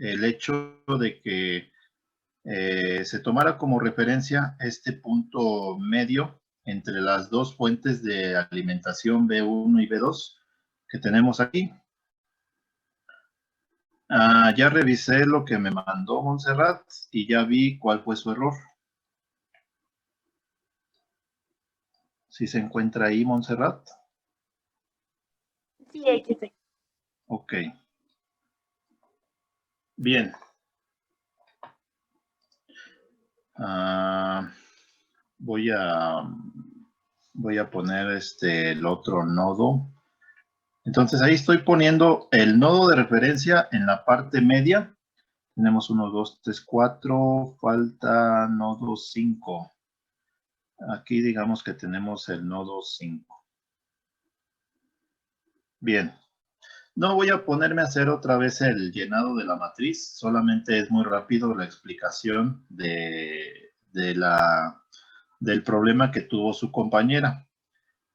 el hecho de que se tomara como referencia este punto medio entre las dos fuentes de alimentación B1 y B2 que tenemos aquí. Ya revisé lo que me mandó Montserrat y ya vi cuál fue su error. ¿Sí se encuentra ahí, Montserrat? Sí, aquí estoy. Ok. Bien. Voy a poner el otro nodo. Entonces ahí estoy poniendo el nodo de referencia en la parte media. Tenemos 1, 2, 3, 4. Falta nodo 5. Aquí digamos que tenemos el nodo 5. Bien. No voy a ponerme a hacer otra vez el llenado de la matriz. Solamente es muy rápido la explicación del problema que tuvo su compañera.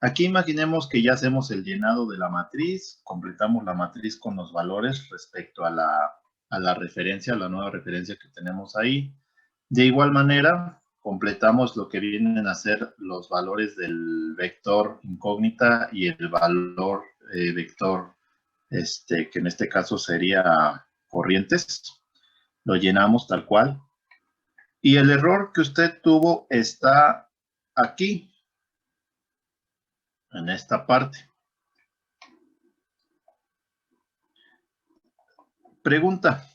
Aquí imaginemos que ya hacemos el llenado de la matriz, completamos la matriz con los valores respecto a la referencia, a la nueva referencia que tenemos ahí. De igual manera, completamos lo que vienen a ser los valores del vector incógnita y el valor vector, que en este caso sería corrientes. Lo llenamos tal cual. Y el error que usted tuvo está aquí, en esta parte. Pregunta,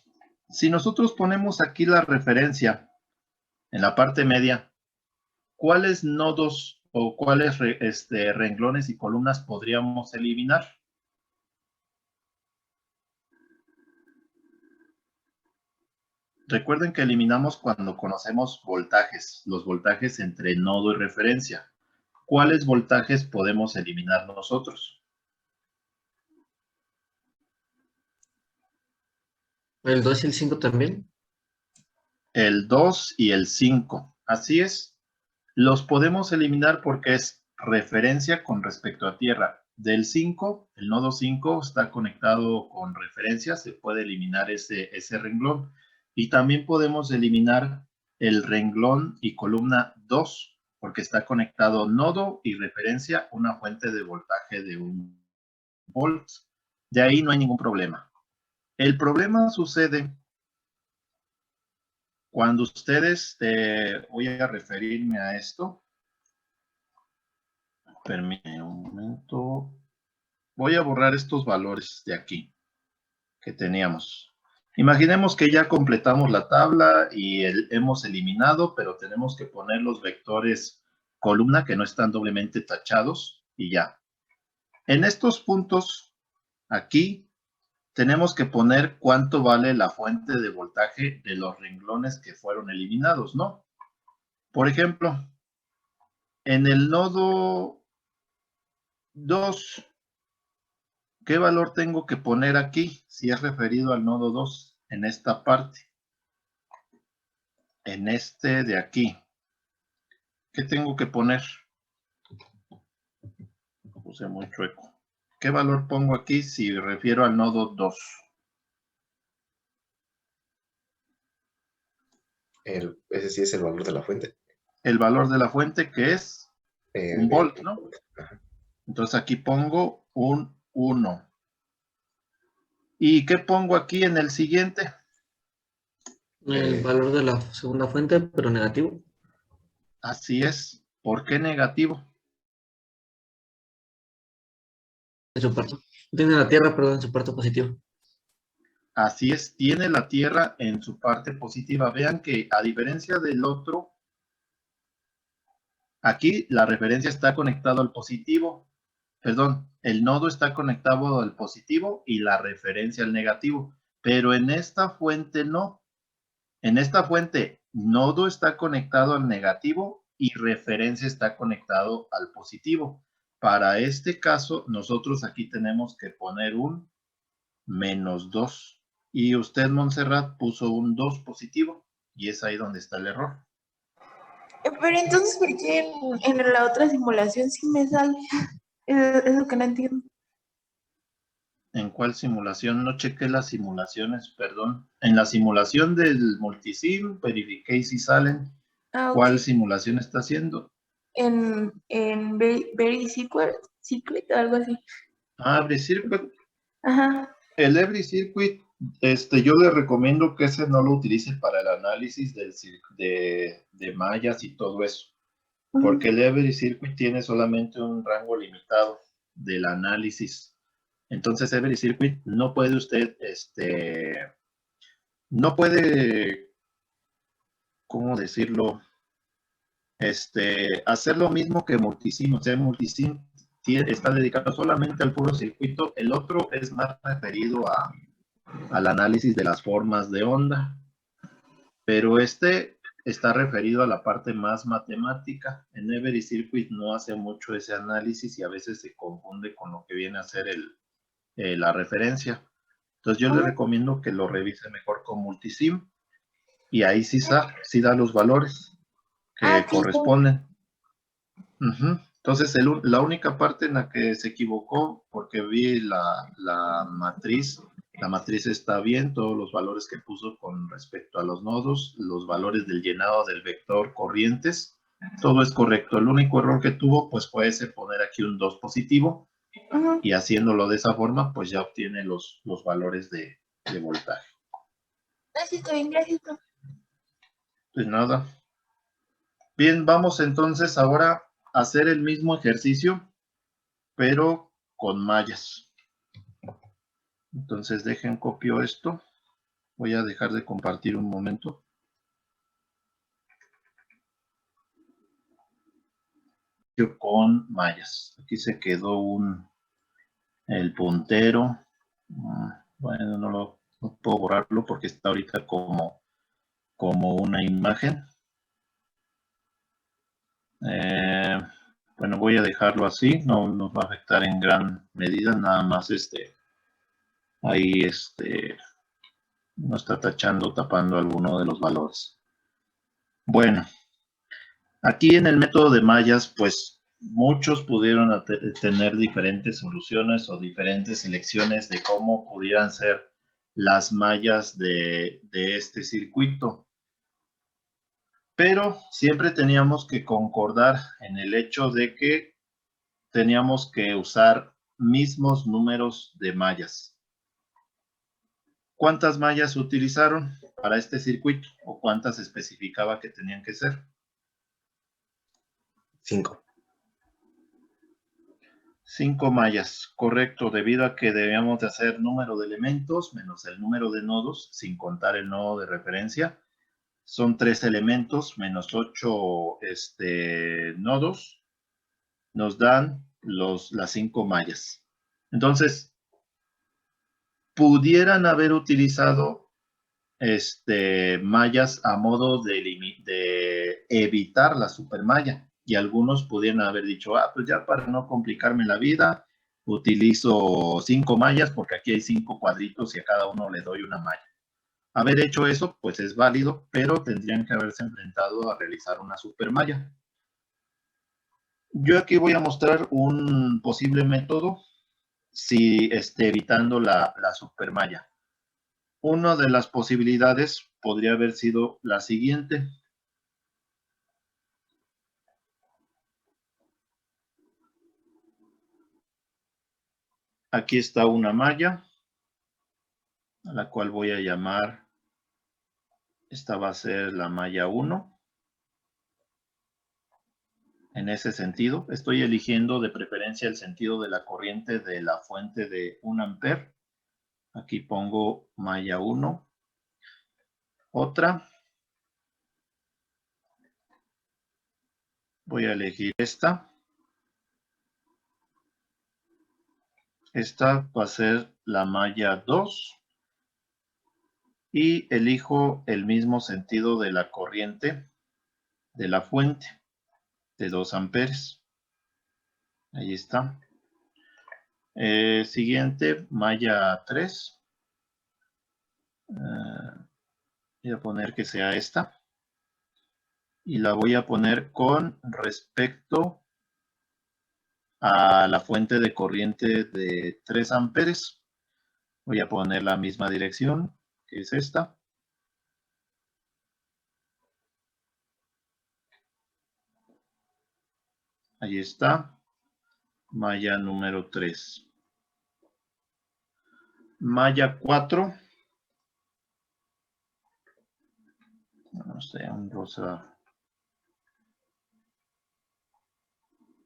si nosotros ponemos aquí la referencia en la parte media, ¿cuáles nodos o cuáles renglones y columnas podríamos eliminar? Recuerden que eliminamos cuando conocemos voltajes, los voltajes entre nodo y referencia. ¿Cuáles voltajes podemos eliminar nosotros? ¿El 2 y el 5 también? El 2 y el 5. Así es. Los podemos eliminar porque es referencia con respecto a tierra. Del 5, el nodo 5 está conectado con referencia, se puede eliminar ese renglón. Y también podemos eliminar el renglón y columna 2, porque está conectado nodo y referencia, una fuente de voltaje de 1 volt. De ahí no hay ningún problema. El problema sucede cuando ustedes, voy a referirme a esto. Permítame un momento. Voy a borrar estos valores de aquí que teníamos. Imaginemos que ya completamos la tabla y hemos eliminado, pero tenemos que poner los vectores columna que no están doblemente tachados y ya. En estos puntos, aquí, tenemos que poner cuánto vale la fuente de voltaje de los renglones que fueron eliminados, ¿no? Por ejemplo, en el nodo 2, ¿qué valor tengo que poner aquí si es referido al nodo 2 en esta parte? En este de aquí. ¿Qué tengo que poner? Lo puse muy chueco. ¿Qué valor pongo aquí si refiero al nodo 2? Ese sí es el valor de la fuente. El valor de la fuente que es un volt, ¿no? Ajá. Entonces aquí pongo un 1. ¿Y qué pongo aquí en el siguiente? El valor de la segunda fuente, pero negativo. Así es. ¿Por qué negativo? En su parte. Tiene la Tierra, perdón, en su parte positiva. Así es. Tiene la Tierra en su parte positiva. Vean que a diferencia del otro, aquí la referencia está conectado al positivo. Perdón, el nodo está conectado al positivo y la referencia al negativo. Pero en esta fuente no. En esta fuente, nodo está conectado al negativo y referencia está conectado al positivo. Para este caso, nosotros aquí tenemos que poner un -2. Y usted, Montserrat, puso un 2 positivo. Y es ahí donde está el error. Pero entonces, ¿por qué en la otra simulación sí me sale? Es lo que no entiendo. ¿En cuál simulación? No chequé las simulaciones, perdón. En la simulación del multisim, verifiqué si salen. Ah, ok. ¿Cuál simulación está haciendo? En Very Secret, algo así. Ah, Every Circuit. Ajá. El Every Circuit, yo le recomiendo que ese no lo utilice para el análisis de mallas y todo eso. Porque el Every Circuit tiene solamente un rango limitado del análisis. Entonces, Every Circuit no puede usted, no puede, ¿cómo decirlo? Hacer lo mismo que Multisim. O sea, Multisim está dedicado solamente al puro circuito. El otro es más referido al análisis de las formas de onda. Pero está referido a la parte más matemática. En Every Circuit no hace mucho ese análisis y a veces se confunde con lo que viene a ser la referencia. Entonces yo le recomiendo que lo revise mejor con Multisim y ahí sí da los valores que Ok. corresponden. Entonces la única parte en la que se equivocó, porque vi la matriz está bien, todos los valores que puso con respecto a los nodos, los valores del llenado del vector corrientes, todo es correcto. El único error que tuvo pues fue ese poner aquí un 2 positivo y haciéndolo de esa forma pues ya obtiene los valores de voltaje. Así está bien, gracias. Pues nada. Bien, vamos entonces ahora a hacer el mismo ejercicio, pero con mallas. Entonces dejen copio esto. Voy a dejar de compartir un momento. Con mallas. Aquí se quedó el puntero. Bueno, no puedo borrarlo porque está ahorita como una imagen. Bueno, voy a dejarlo así. No nos va a afectar en gran medida. Nada más ahí no está tapando alguno de los valores. Bueno, aquí en el método de mallas, pues muchos pudieron tener diferentes soluciones o diferentes elecciones de cómo pudieran ser las mallas de este circuito. Pero siempre teníamos que concordar en el hecho de que teníamos que usar mismos números de mallas. ¿Cuántas mallas utilizaron para este circuito o cuántas especificaba que tenían que ser? 5. 5 mallas, correcto, debido a que debíamos de hacer número de elementos menos el número de nodos, sin contar el nodo de referencia. Son 3 elementos menos 8 nodos, nos dan las 5 mallas. Entonces, pudieran haber utilizado mallas a modo de evitar la supermalla. Y algunos pudieran haber dicho, pues ya para no complicarme la vida, utilizo 5 mallas porque aquí hay 5 cuadritos y a cada uno le doy una malla. Haber hecho eso, pues es válido, pero tendrían que haberse enfrentado a realizar una supermalla. Yo aquí voy a mostrar un posible método si evitando la supermalla. Una de las posibilidades podría haber sido la siguiente. Aquí está una malla, a la cual voy a llamar, esta va a ser la malla 1. En ese sentido, estoy eligiendo de preferencia el sentido de la corriente de la fuente de 1 amper. Aquí pongo malla 1. Otra. Voy a elegir esta. Esta va a ser la malla 2. Y elijo el mismo sentido de la corriente de la fuente de 2 amperes. Ahí está. Siguiente, malla 3. Voy a poner que sea esta. Y la voy a poner con respecto a la fuente de corriente de 3 amperes. Voy a poner la misma dirección, que es esta. Ahí está. Malla número 3. Malla 4. No sé, un rosa.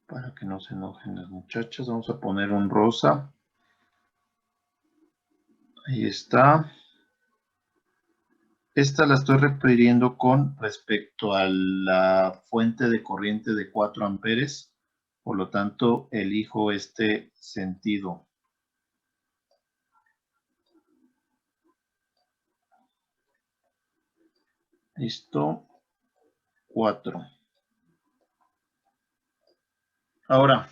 Para que no se enojen las muchachas, vamos a poner un rosa. Ahí está. Esta la estoy refiriendo con respecto a la fuente de corriente de 4 amperes. Por lo tanto, elijo este sentido. Listo. 4. Ahora,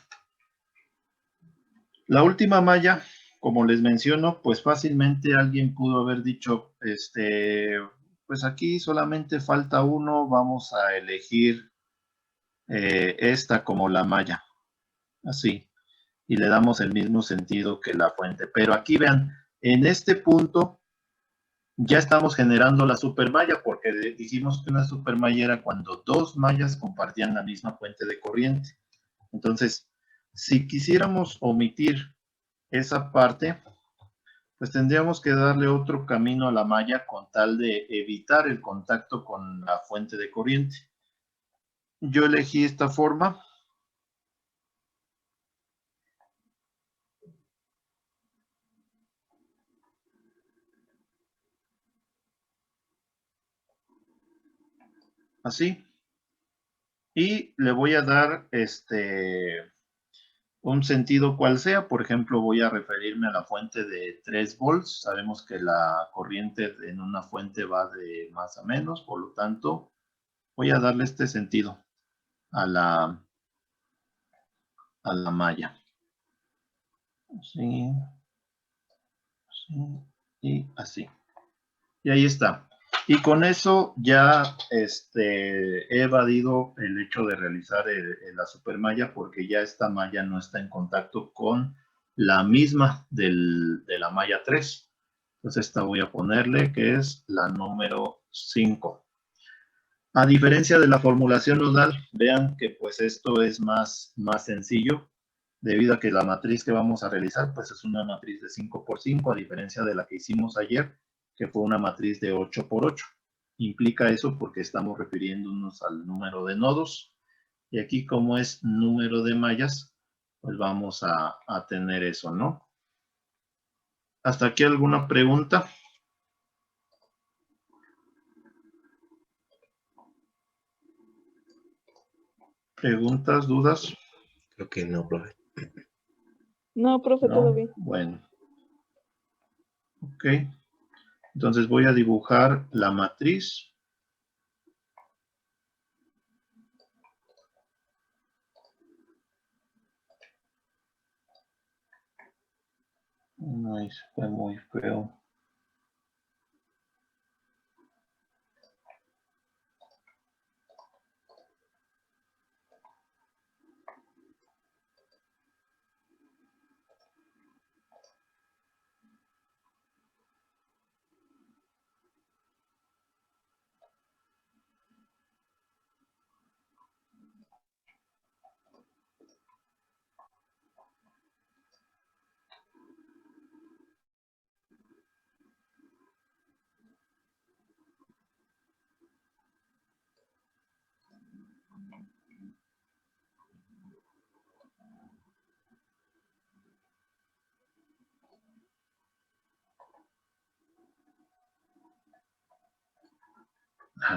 la última malla, como les menciono, pues fácilmente alguien pudo haber dicho, pues aquí solamente falta uno, vamos a elegir esta como la malla, así, y le damos el mismo sentido que la fuente. Pero aquí vean, en este punto ya estamos generando la supermalla, porque dijimos que una supermalla era cuando dos mallas compartían la misma fuente de corriente. Entonces, si quisiéramos omitir esa parte, pues tendríamos que darle otro camino a la malla con tal de evitar el contacto con la fuente de corriente. Yo elegí esta forma. Así. Y le voy a dar un sentido cual sea. Por ejemplo, voy a referirme a la fuente de 3 volts. Sabemos que la corriente en una fuente va de más a menos, por lo tanto, voy a darle este sentido a la malla. Así, así y así. Y ahí está. Y con eso ya he evadido el hecho de realizar la supermalla, porque ya esta malla no está en contacto con la misma de la malla 3. Entonces esta voy a ponerle que es la número 5. A diferencia de la formulación nodal, vean que pues esto es más sencillo, debido a que la matriz que vamos a realizar pues es una matriz de 5×5, a diferencia de la que hicimos ayer, que fue una matriz de 8×8. Implica eso porque estamos refiriéndonos al número de nodos, y aquí como es número de mallas, pues vamos a tener eso, ¿no? ¿Hasta aquí alguna pregunta? ¿Preguntas, dudas? Creo que no, profe. No, profe, todo No, bien. bueno. Ok. Entonces voy a dibujar la matriz. Ay, fue muy feo.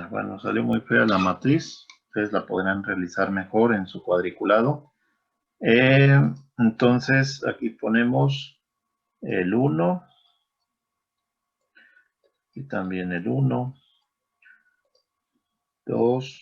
Bueno, salió muy fea la matriz. Ustedes la podrán realizar mejor en su cuadriculado. Entonces, aquí ponemos el 1 y también el 1, 2,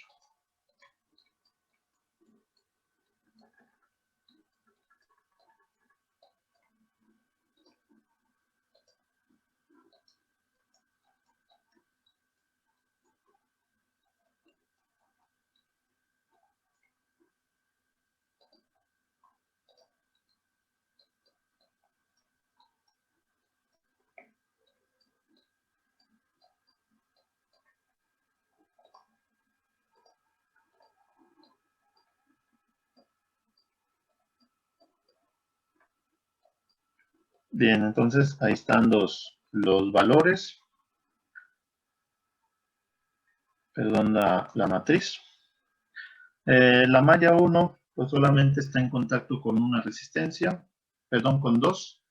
Bien, entonces ahí están los valores. Perdón, la matriz. La malla 1, pues solamente está en contacto con una resistencia, perdón, con dos.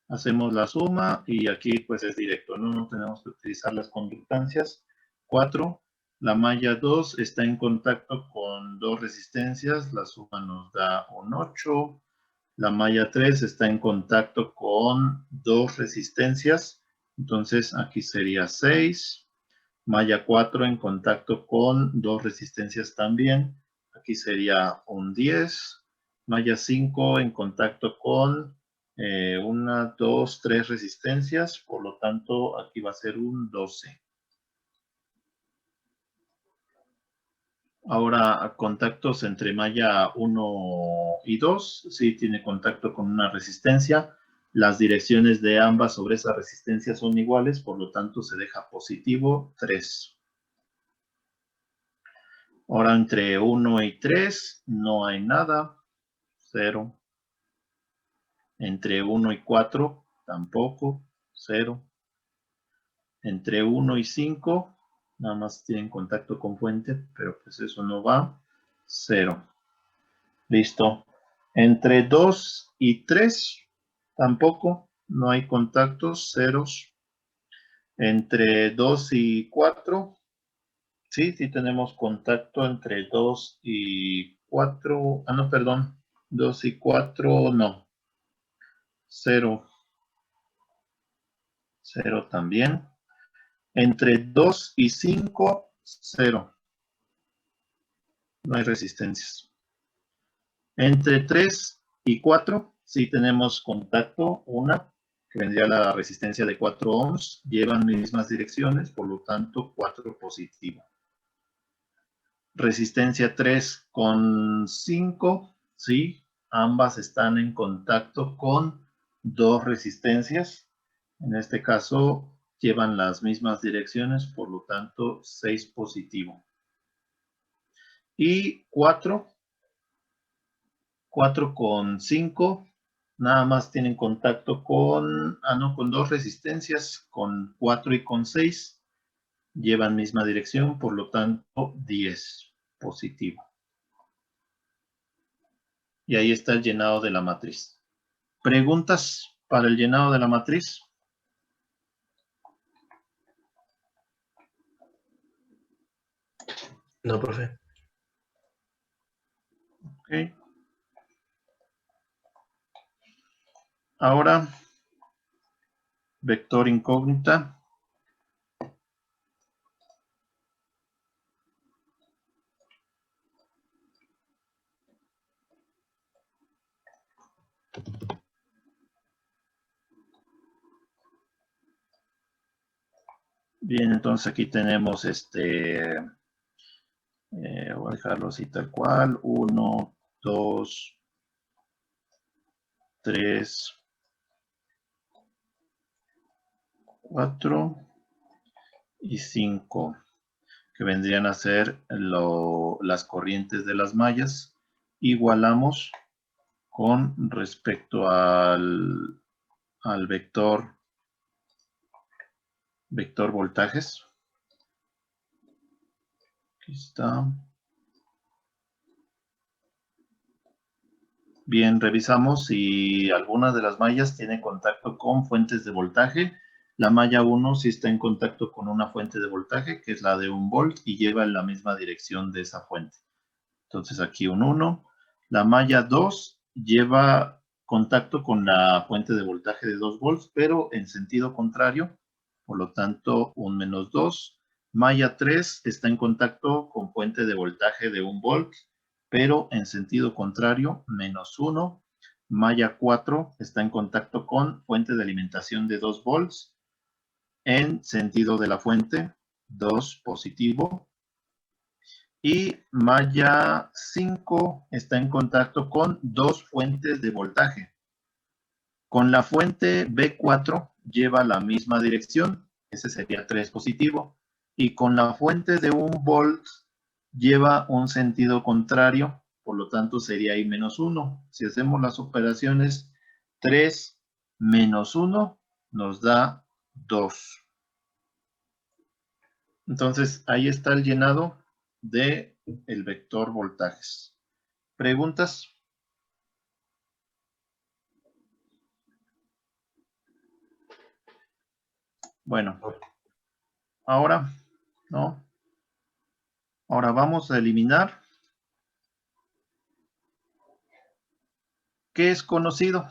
Hacemos la suma y aquí pues es directo, ¿no? No tenemos que utilizar las conductancias. 4. La malla 2 está en contacto con dos resistencias, la suma nos da un 8. La malla 3 está en contacto con dos resistencias, entonces aquí sería 6. Malla 4 en contacto con dos resistencias también, aquí sería un 10. Malla 5 en contacto con una, dos, tres resistencias, por lo tanto aquí va a ser un 12. Ahora, contactos entre malla 1 y 2, sí tiene contacto con una resistencia. Las direcciones de ambas sobre esa resistencia son iguales, por lo tanto se deja positivo 3. Ahora entre 1 y 3 no hay nada, 0. Entre 1 y 4 tampoco, 0. Entre 1 y 5 nada más tienen contacto con fuente, pero pues eso no va, 0. Listo. Entre 2 y 3 tampoco, no hay contactos, ceros. Entre 2 y 4, sí tenemos contacto entre 2 y 4. Ah, no, perdón. 2 y 4, no. 0. 0 también. Entre 2 y 5, 0. No hay resistencias. Entre 3 y 4, sí tenemos contacto. Una, que vendría la resistencia de 4 ohms, llevan mismas direcciones, por lo tanto 4 positivo. Resistencia 3 con 5, sí, ambas están en contacto con dos resistencias. En este caso llevan las mismas direcciones, por lo tanto 6 positivo. Y 4 con 5, nada más tienen contacto con, con dos resistencias, con 4 y con 6, llevan misma dirección, por lo tanto 10 positivo. Y ahí está el llenado de la matriz. ¿Preguntas para el llenado de la matriz? No, profe. Ok. Ahora, vector incógnita. Bien, entonces aquí tenemos voy a dejarlo así tal cual. 1, 2, 3, 4 y 5, que vendrían a ser las corrientes de las mallas. Igualamos con respecto al vector voltajes. Aquí está. Bien, revisamos si alguna de las mallas tiene contacto con fuentes de voltaje. La malla 1 sí está en contacto con una fuente de voltaje, que es la de 1 volt, y lleva en la misma dirección de esa fuente. Entonces aquí un 1. La malla 2 lleva contacto con la fuente de voltaje de 2 volts, pero en sentido contrario, por lo tanto un -2. Malla 3 está en contacto con fuente de voltaje de 1 volt, pero en sentido contrario, -1. Malla 4 está en contacto con fuente de alimentación de 2 volts, en sentido de la fuente, 2 positivo. Y malla 5 está en contacto con dos fuentes de voltaje. Con la fuente B4 lleva la misma dirección, ese sería 3 positivo. Y con la fuente de 1 volt lleva un sentido contrario, por lo tanto sería I -1. Si hacemos las operaciones, 3 menos 1 nos da 2. Entonces, ahí está el llenado del vector voltajes. ¿Preguntas? Bueno, ahora, ¿no? Ahora vamos a eliminar. ¿Qué es conocido?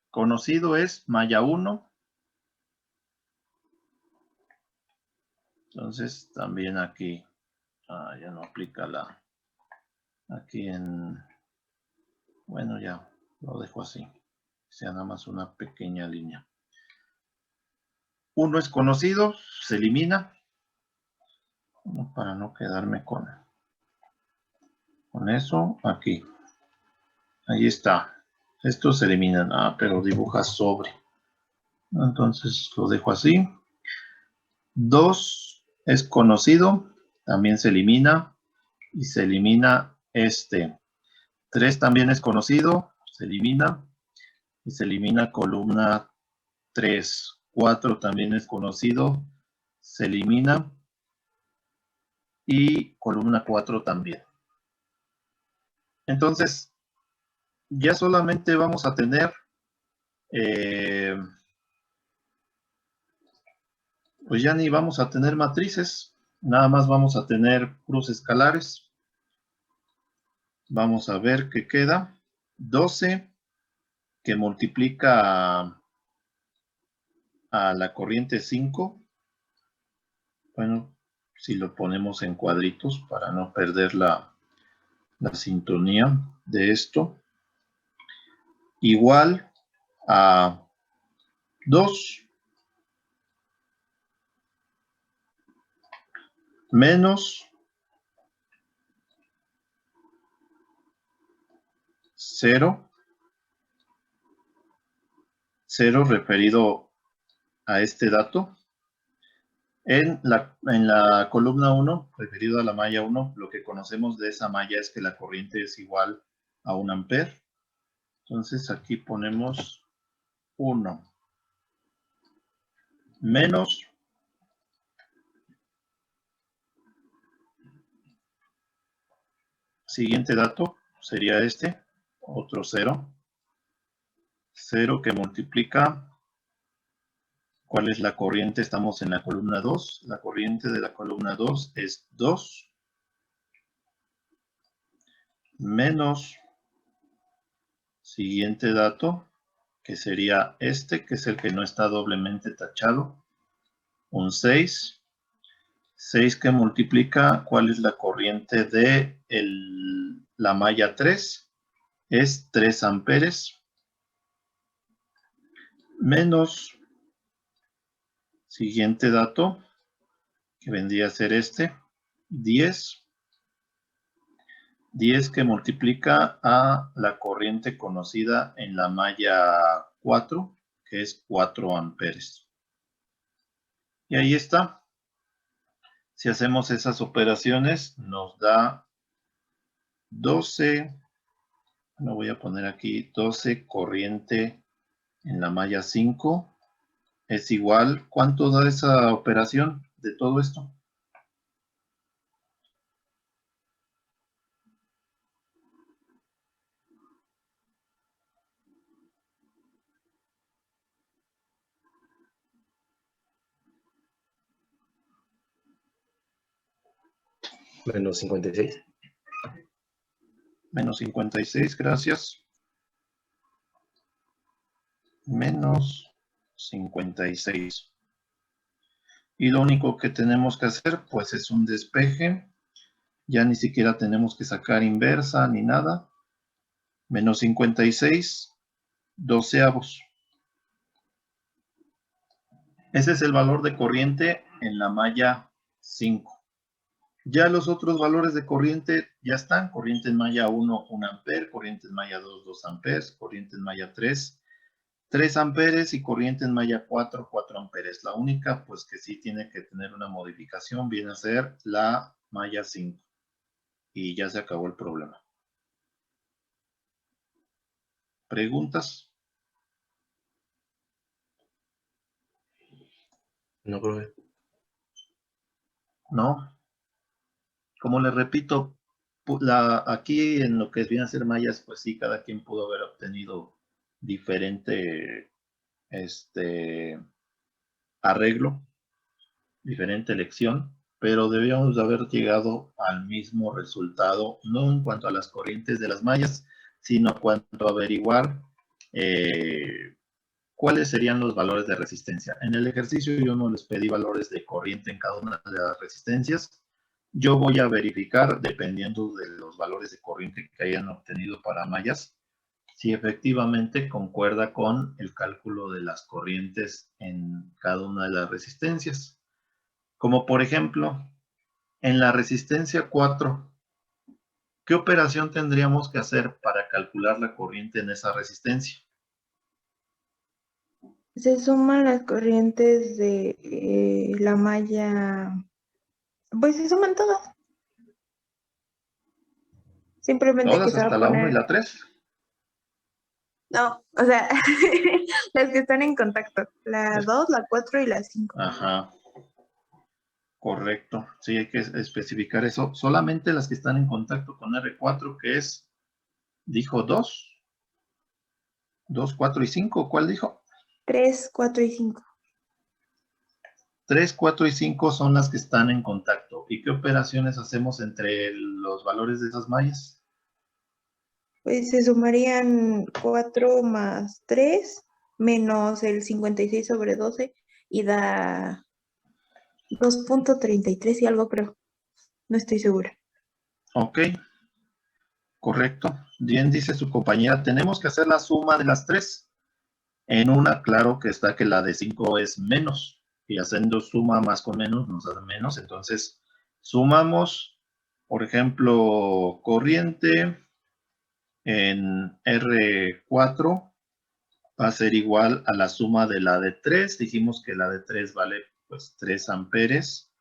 Conocido es malla 1. Entonces, también aquí, ya no aplica la, aquí en, bueno, ya lo dejo así, sea nada más una pequeña línea. 1 es conocido, se elimina, para no quedarme con eso, aquí. Ahí está. Estos se eliminan, pero dibuja sobre. Entonces lo dejo así. 2 es conocido, también se elimina, y se elimina este. 3 también es conocido, se elimina, y se elimina columna 3. 4 también es conocido, se elimina, y columna 4 también. Entonces, ya solamente vamos a tener, pues ya ni vamos a tener matrices, nada más vamos a tener puros escalares. Vamos a ver qué queda. 12 que multiplica a la corriente 5. Bueno, si lo ponemos en cuadritos para no perder la sintonía de esto. Igual a 2 menos 0. 0 referido a este dato. En la columna 1, referido a la malla 1, lo que conocemos de esa malla es que la corriente es igual a 1 amper. Entonces aquí ponemos 1 menos siguiente dato sería este, otro 0. 0 que multiplica, ¿cuál es la corriente? Estamos en la columna 2. La corriente de la columna 2 es 2 menos siguiente dato, que sería este, que es el que no está doblemente tachado, un 6. 6 que multiplica, ¿cuál es la corriente de la malla 3? Es 3 amperes menos siguiente dato, que vendría a ser este, 10. 10 que multiplica a la corriente conocida en la malla 4, que es 4 amperes. Y ahí está. Si hacemos esas operaciones, nos da 12, lo voy a poner aquí, 12 corriente en la malla 5, es igual, ¿cuánto da esa operación de todo esto? Menos 56. Menos 56, gracias. Menos 56. Y lo único que tenemos que hacer, pues, es un despeje. Ya ni siquiera tenemos que sacar inversa ni nada. Menos 56, doceavos. Ese es el valor de corriente en la malla 5. Ya los otros valores de corriente ya están. Corriente en malla 1, 1 amper. Corriente en malla 2, 2 amperes. Corriente en malla 3, 3 amperes. Y corriente en malla 4, 4 amperes. La única, pues, que sí tiene que tener una modificación viene a ser la malla 5. Y ya se acabó el problema. ¿Preguntas? No, profe. ¿No? Como les repito, aquí en lo que viene a ser mallas, pues sí, cada quien pudo haber obtenido diferente arreglo, diferente elección, pero debíamos de haber llegado al mismo resultado, no en cuanto a las corrientes de las mallas, sino en cuanto a averiguar cuáles serían los valores de resistencia. En el ejercicio yo no les pedí valores de corriente en cada una de las resistencias. Yo voy a verificar, dependiendo de los valores de corriente que hayan obtenido para mallas, si efectivamente concuerda con el cálculo de las corrientes en cada una de las resistencias. Como por ejemplo, en la resistencia 4, ¿qué operación tendríamos que hacer para calcular la corriente en esa resistencia? Se suman las corrientes de la malla. Pues se suman todas. Simplemente que ¿Todas se va hasta a la 1 y poner. la 3? No, o sea, las que están en contacto. La 2, la 4 y la 5. Ajá, correcto. Sí, hay que especificar eso. Solamente las que están en contacto con R4, que es, dijo 2, 2, 4 y 5. ¿Cuál dijo? 3, 4 y 5. 3, 4 y 5 son las que están en contacto. ¿Y qué operaciones hacemos entre los valores de esas mallas? Pues se sumarían 4 más 3 menos el 56 sobre 12 y da 2.33 y algo, creo. No estoy segura. Ok, correcto. Bien, dice su compañera, tenemos que hacer la suma de las 3. En una, claro que está que la de 5 es menos. Y haciendo suma más con menos nos da menos. Entonces, sumamos, por ejemplo, corriente en R4 va a ser igual a la suma de la de 3. Dijimos que la de 3 vale pues 3 amperes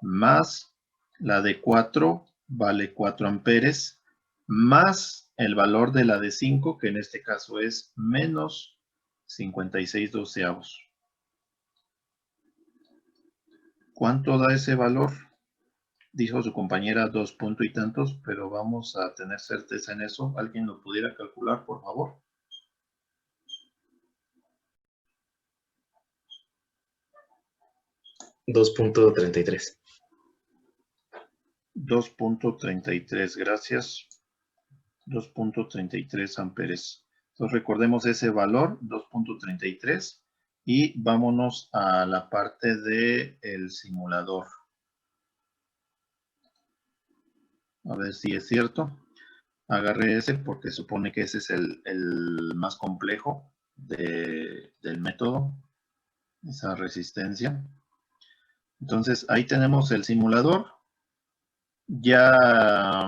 más la de 4 vale 4 amperes más el valor de la de 5, que en este caso es menos 56 doceavos. ¿Cuánto da ese valor? Dijo su compañera 2 punto y tantos, pero vamos a tener certeza en eso. ¿Alguien lo pudiera calcular, por favor? $2.33. 2.33, gracias. 2.33 amperes. Entonces recordemos ese valor, 2.33, y vámonos a la parte del simulador. A ver si es cierto. Agarré ese porque supone que ese es el más complejo del método, esa resistencia. Entonces ahí tenemos el simulador. Ya,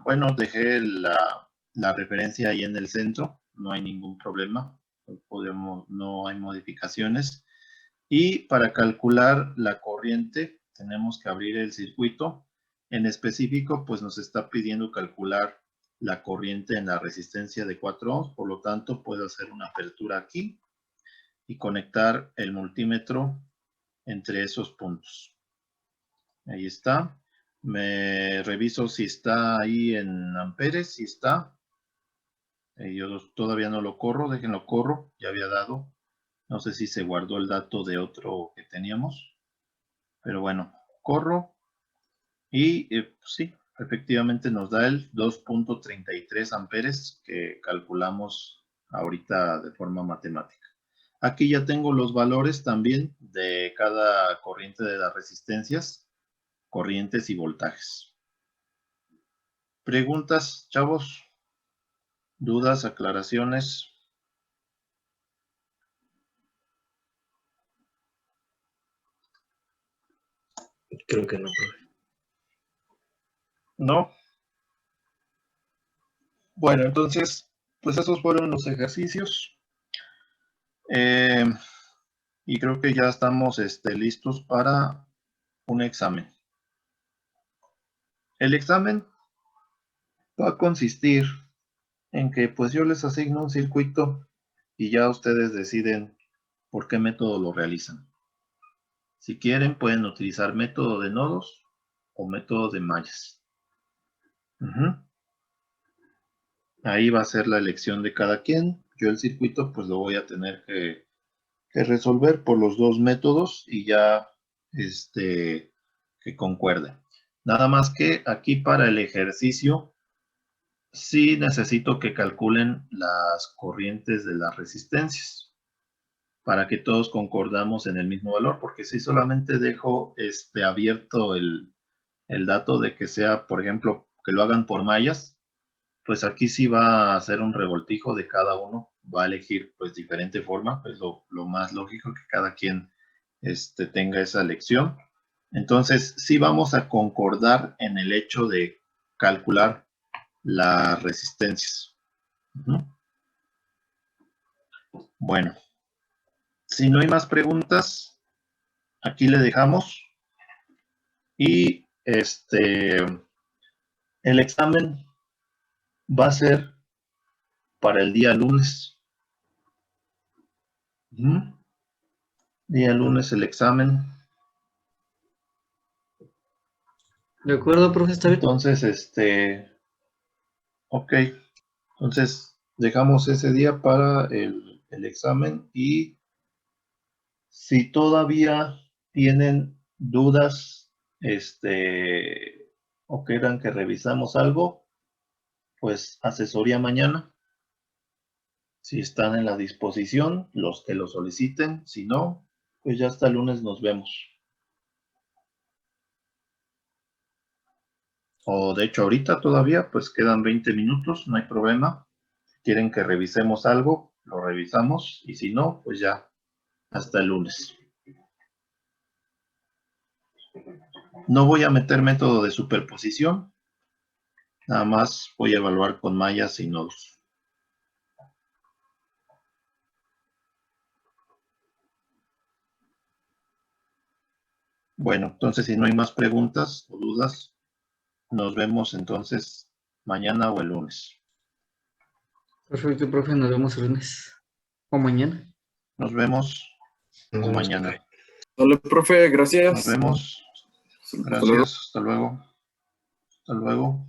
bueno, dejé la referencia ahí en el centro, no hay ningún problema, no hay modificaciones. Y para calcular la corriente tenemos que abrir el circuito. En específico, pues nos está pidiendo calcular la corriente en la resistencia de 4 ohms, por lo tanto puedo hacer una apertura aquí y conectar el multímetro entre esos puntos. Ahí está. Me reviso si está ahí en amperes, si está. Yo todavía no lo corro, déjenlo corro, ya había dado. No sé si se guardó el dato de otro que teníamos. Pero bueno, corro y pues sí, efectivamente nos da el 2.33 amperes que calculamos ahorita de forma matemática. Aquí ya tengo los valores también de cada corriente de las resistencias, corrientes y voltajes. ¿Preguntas, chavos? ¿Dudas, aclaraciones? Creo que no, profe. ¿No? Bueno, entonces, pues esos fueron los ejercicios. Y creo que ya estamos listos para un examen. El examen va a consistir en que pues yo les asigno un circuito y ya ustedes deciden por qué método lo realizan. Si quieren, pueden utilizar método de nodos o método de mallas. Ahí va a ser la elección de cada quien. Yo el circuito pues lo voy a tener que resolver por los dos métodos y ya que concuerde. Nada más que aquí para el ejercicio sí necesito que calculen las corrientes de las resistencias para que todos concordamos en el mismo valor, porque si solamente dejo abierto el dato de que sea, por ejemplo, que lo hagan por mallas, pues aquí sí va a hacer un revoltijo de cada uno, va a elegir pues diferente forma, pues lo más lógico que cada quien tenga esa elección. Entonces sí vamos a concordar en el hecho de calcular las resistencias. Bueno, si no hay más preguntas, aquí le dejamos. Y el examen va a ser para el día lunes. Día lunes el examen. ¿De acuerdo, profe? ¿Está bien? Entonces, ok. Entonces, dejamos ese día para el examen y si todavía tienen dudas, o quieran que revisamos algo, pues asesoría mañana. Si están en la disposición, los que lo soliciten. Si no, pues ya hasta el lunes nos vemos. O de hecho ahorita todavía, pues quedan 20 minutos, no hay problema. Si quieren que revisemos algo, lo revisamos. Y si no, pues ya hasta el lunes. No voy a meter método de superposición. Nada más voy a evaluar con mallas y nodos. Bueno, entonces si no hay más preguntas o dudas, nos vemos entonces mañana o el lunes. Perfecto, profe. Nos vemos el lunes. O mañana. Nos vemos o mañana. Hola, profe, gracias. Nos vemos. Hasta luego. Gracias. Hasta luego. Hasta luego.